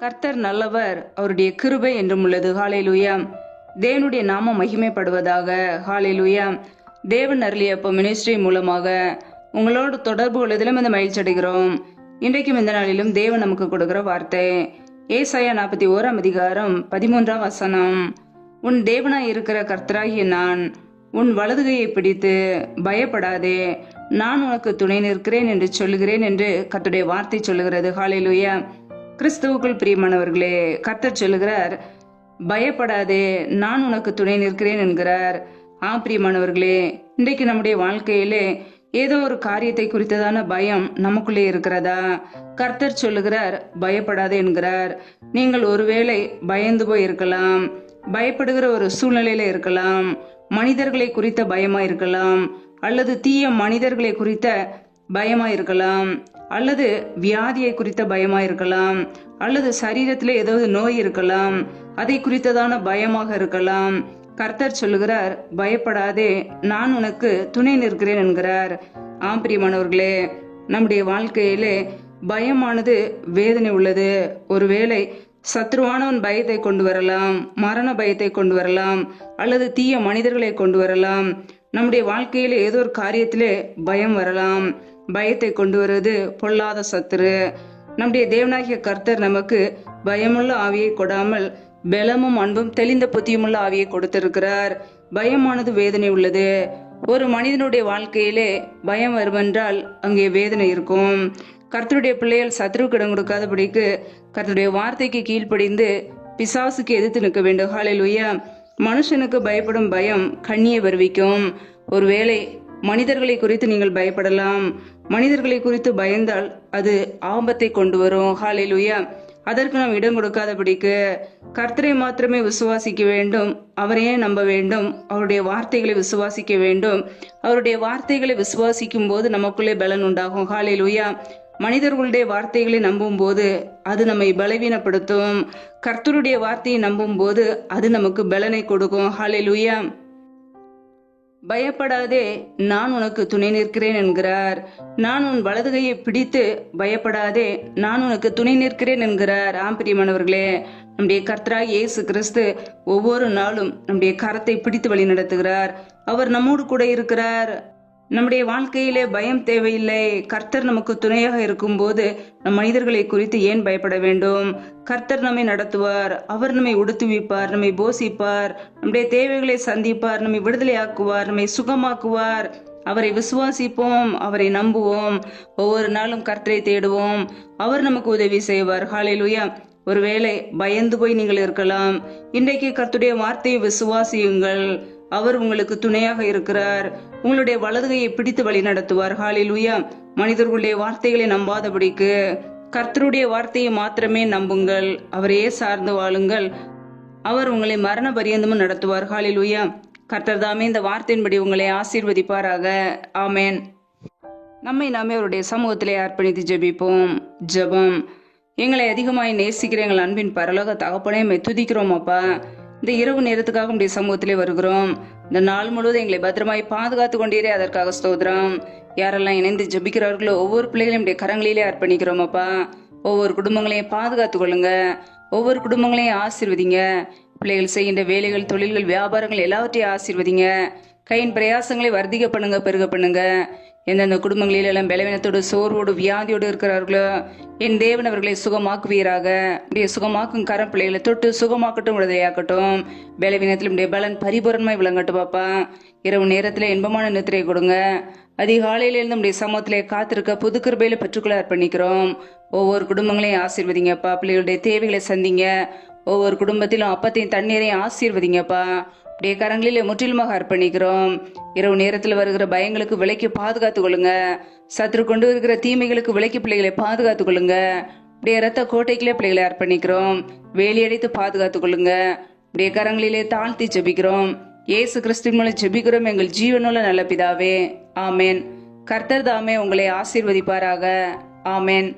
கர்த்தர் நல்லவர், அவருடைய கிருபை என்றும் உள்ளது. ஹalleluya. தேவனுடைய நாமம் மகிமைப்படுவதாக. ஹalleluya. தேவன் அருளிய மினிஸ்ட்ரி மூலமாக உங்களோடு தொடர்பு கொள்வதிலும் இந்த மகிழ்ச்சி அடைகிறோம். இன்றைக்கும் இந்த நாளிலும் தேவன் நமக்கு கொடுக்கிற வார்த்தை ஏசாயா 41 அதிகாரம் 13 வசனம். உன் தேவனாய் இருக்கிற கர்த்தராகிய நான் உன் வலதுகையை பிடித்து பயப்படாதே, நான் உனக்கு துணை நிற்கிறேன் என்று சொல்லுகிறேன் என்று கர்த்தருடைய வார்த்தை சொல்லுகிறது. ஹalleluya. கிறிஸ்துவுக்குள் பிரியமானவர்களே, கர்த்தர் சொல்லுகிறார், பயப்படாதே, நான் உனக்கு துணை நிற்கிறேன் என்கிறார். பிரியமானவர்களே, இன்றைக்கு நம்முடைய வாழ்க்கையிலே ஏதோ ஒரு காரியத்தை குறித்ததான பயம் நமக்குள்ளே இருக்கிறதா? கர்த்தர் சொல்லுகிறார், பயப்படாதே என்கிறார். நீங்கள் ஒருவேளை பயந்து போய் இருக்கலாம், பயப்படுகிற ஒரு சூழ்நிலையில இருக்கலாம். மனிதர்களை குறித்த பயமா இருக்கலாம், அல்லது தீய மனிதர்களை குறித்த பயமா இருக்கலாம், அல்லது வியாதியை குறித்த பயமா இருக்கலாம், அல்லது சரீரத்திலே ஏதாவது நோய் இருக்கலாம், அதை குறித்ததான பயமாக இருக்கலாம். கர்த்தர் சொல்லுகிறார், பயப்படாதே, நான் உனக்கு துணை நிற்கிறேன் என்கிறார். பிரியமானவர்களே, நம்முடைய வாழ்க்கையிலே பயமானது வேதனை உள்ளது. ஒருவேளை சத்ருவானவன் பயத்தை கொண்டு வரலாம், மரண பயத்தை கொண்டு வரலாம், அல்லது தீய மனிதர்களை கொண்டு வரலாம். நம்முடைய வாழ்க்கையில ஏதோ ஒரு காரியத்திலே பயம் வரலாம். பயத்தை கொண்டு வருவது பொல்லாத சத்துரு. நம்முடைய தேவனாகிய கர்த்தர் நமக்கு பயமுள்ள ஆவியை கொடாமல் பலமும் அன்பும் தெளிந்த புத்தியுமுள்ள ஆவியை கொடுத்திருக்கிறார். பயமானது வேதனை உள்ளது. ஒரு மனிதனுடைய வாழ்க்கையிலே பயம் வருவென்றால் அங்கே வேதனை இருக்கும். கர்த்தருடைய பிள்ளைகள் சத்ருவுக்கு இடம் கொடுக்காதபடிக்கு கர்த்தருடைய வார்த்தைக்கு கீழ்ப்படிந்து பிசாசுக்கு எதிர்த்து நிற்க வேண்டும். ஹalleluya. மனுஷனுக்கு பயப்படும் பயம் கண்ணியை வருவிக்கும். ஒருவேளை மனிதர்களை குறித்து நீங்கள் பயப்படலாம். மனிதர்களை குறித்து பயந்தால் அது ஆபத்தை கொண்டு வரும். ஹalleluya. அதற்கு நாம் இடம் கொடுக்காதபடிக்கு கர்த்தரை மாத்திரமே விசுவாசிக்க வேண்டும், அவரையே நம்ப வேண்டும், அவருடைய வார்த்தைகளை விசுவாசிக்க வேண்டும். அவருடைய வார்த்தைகளை விசுவாசிக்கும் போது நமக்குள்ளே பலன் உண்டாகும். ஹalleluya. மனிதர்களுடைய வார்த்தைகளை நம்பும் போது அது நம்மை பலவீனப்படுத்தும். கர்த்தருடைய வார்த்தையை நம்பும் போது அது நமக்கு பலனை கொடுக்கும். ஹalleluya. பயப்படாதே, நான் உனக்கு துணை நிற்கிறேன் என்கிறார். நான் உன் வலதுகையை பிடித்து பயப்படாதே, நான் உனக்கு துணை நிற்கிறேன் என்கிறார். பிரியமானவர்களே, நம்முடைய கர்த்தராகிய இயேசு கிறிஸ்து ஒவ்வொரு நாளும் நம்முடைய கரத்தை பிடித்து வழி நடத்துகிறார். அவர் நம்மோடு கூட இருக்கிறார். நம்முடைய வாழ்க்கையிலே பயம் தேவையில்லை. கர்த்தர் நமக்கு துணையாக இருக்கும் போது நம் மனிதர்களை குறித்து ஏன் பயப்பட வேண்டும்? கர்த்தர் நம்மை நடத்துவார், அவர் நம்மை உடுத்துவிப்பார், நம்மை போஷிப்பார், நம்முடைய தேவைகளை சந்திப்பார், நம்மை விடுதலையாக்குவார், நம்மை சுகமாக்குவார். அவரை விசுவாசிப்போம், அவரை நம்புவோம், ஒவ்வொரு நாளும் கர்த்தரை தேடுவோம், அவர் நமக்கு உதவி செய்வார். ஹalleluya. ஒருவேளை பயந்து போய் நீங்கள் இருக்கலாம். இன்றைக்கு கர்த்தருடைய வார்த்தையை விசுவாசியுங்கள். அவர் உங்களுக்கு துணையாக இருக்கிறார். உங்களுடைய வலதுகையை பிடித்து வழி நடத்துவார். ஹalleluya. மனிதர்களுடைய வார்த்தைகளை நம்பாதபடிக்கு கர்த்தருடைய வார்த்தையை மாத்திரமே நம்புங்கள், அவரையே சார்ந்து வாழுங்கள். அவர் உங்களை மரண பரியந்தமும் நடத்துவார். ஹalleluya. கர்த்தர் தாமே இந்த வார்த்தையின்படி உங்களை ஆசீர்வதிப்பாராக. ஆமேன். நம்மை நாமே அவருடைய சமூகத்திலே அர்ப்பணித்து ஜெபிப்போம். ஜெபம். எங்களை அதிகமாய் நேசிக்கிற எங்கள் அன்பின் பரலோக தகப்பனே, மை துதிக்கிறோம் அப்பா. இந்த இரவு நேரத்துக்காக உடைய சமூகத்திலே வருகிறோம். இந்த நாள் முழுவதும் எங்களை பத்திரமாய் பாதுகாத்து கொண்டீரே, அதற்காக ஸ்தோத்திரம். யாரெல்லாம் இணைந்து ஜெபிக்கிறார்களோ ஒவ்வொரு பிள்ளைகளையும் உடைய கரங்களிலே அர்ப்பணிக்கிறோம் அப்பா. ஒவ்வொரு குடும்பங்களையும் பாதுகாத்து கொள்ளுங்க, ஒவ்வொரு குடும்பங்களையும் ஆசீர்வதிங்க. பிள்ளைகள் செய்கின்ற வேலைகள், தொழில்கள், வியாபாரங்கள் எல்லாவற்றையும் ஆசீர்வதிங்க. கையின் பிரயாசங்களை வர்த்திக்க பண்ணுங்க, பெருக பண்ணுங்க. எந்தெந்த குடும்பங்களிலெல்லாம் பலவீனத்தோடு, சோர்வோடு, வியாதியோடு இருக்கிறார்களோ என் தேவன் அவர்களை சுகமாக்குவீராக. உடைய சுகமாக்கும் கரம் பிள்ளைகளை தொட்டு சுகமாக்கட்டும், விடுதலையாக்கட்டும். பலவீனத்தில் உடைய பலன் பரிபூரணமாய் விளங்கட்டும் பாப்பா. இரவு நேரத்தில் இன்பமான நித்திரை கொடுங்க. அதிகாலையிலிருந்து உடைய சமூகத்திலே காத்திருக்க புது கிருபையில பெற்றுக்கொள்ள அர்ப்பணிக்கிறோம். ஒவ்வொரு குடும்பங்களையும் ஆசீர்வதிங்கப்பா. பிள்ளைகளுடைய தேவைகளை சந்திங்க. ஒவ்வொரு குடும்பத்திலும் அப்பத்தையும் தண்ணீரையும் ஆசீர்வதிங்கப்பா. உடைய கரங்களிலே முற்றிலுமாக அர்ப்பணிக்கிறோம். இரவு நேரத்தில் வருகிற பயங்களுக்கு விலைக்கு பாதுகாத்து கொள்ளுங்க. சத்ரு கொண்டு வருகிற தீமைகளுக்கு விலைக்கு பிள்ளைகளை பாதுகாத்து கொள்ளுங்க. உடைய ரத்த கோட்டைகளே பிள்ளைகளை அர்ப்பணிக்கிறோம். வேலியடைத்து பாதுகாத்து கொள்ளுங்க. உடைய கரங்களிலே தாழ்த்தி ஜெபிக்கிறோம். இயேசு கிறிஸ்துவின் மூலம் ஜெபிக்கிறோம் எங்கள் ஜீவனுள்ள நல்ல பிதாவே. ஆமேன். கர்த்தர் தாமே உங்களை ஆசீர்வதிப்பாராக. ஆமேன்.